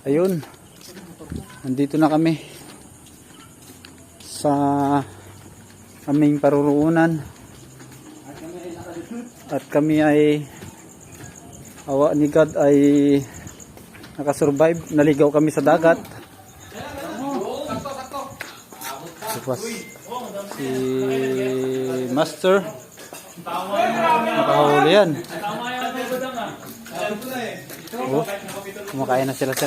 Ayun, nandito na kami sa aming paruroonan at kami ay awa ni God ay nakasurvive. Naligaw kami sa dagat. Si Master nakahuli yan. Oh, kumakain na sila, sir.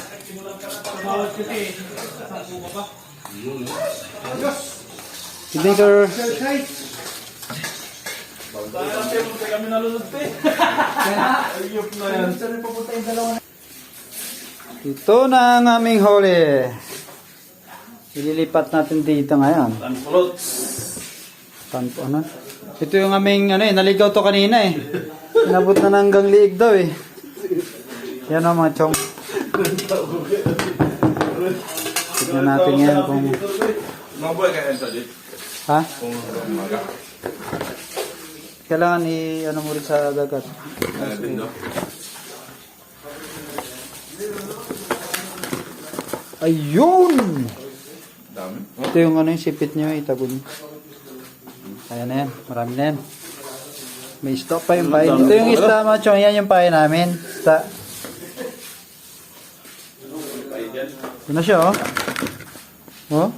Hindi, sir. Ito na ang aming huli. Ililipat natin dito ngayon. Ano? Ito yung aming naligaw to kanina eh. Inabot na hanggang liig daw eh. Yan o mga chong. Tignan natin yan kung... Ha? Kailangan i-ano mo rin sa dagat. Ayun! Ito yung yung sipit nyo, itagon. Ayan na yan, marami na yan. May stock pa yung pain. Ito yung isda mga chong, yan yung pain namin. Isda. Ito na siya oh. Oh.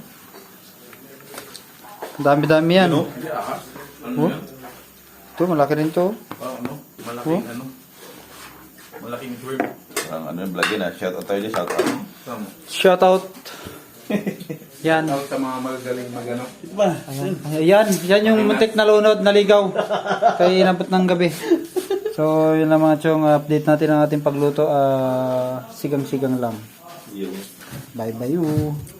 Dami-dami yan. Oh. Ito, malaki rin to. Malaking malaking twerp. Ano yung vlogin na? Shoutout tayo dyan, shoutout. Shoutout. Yan. Shoutout sa mga magaling magano. Ayan. Yan yung muntik na lunod, naligaw. Kaya inabot ng gabi. So, yun lang mga chong, update natin ang ating pagluto. Sigang-sigang lang. Bye-bye.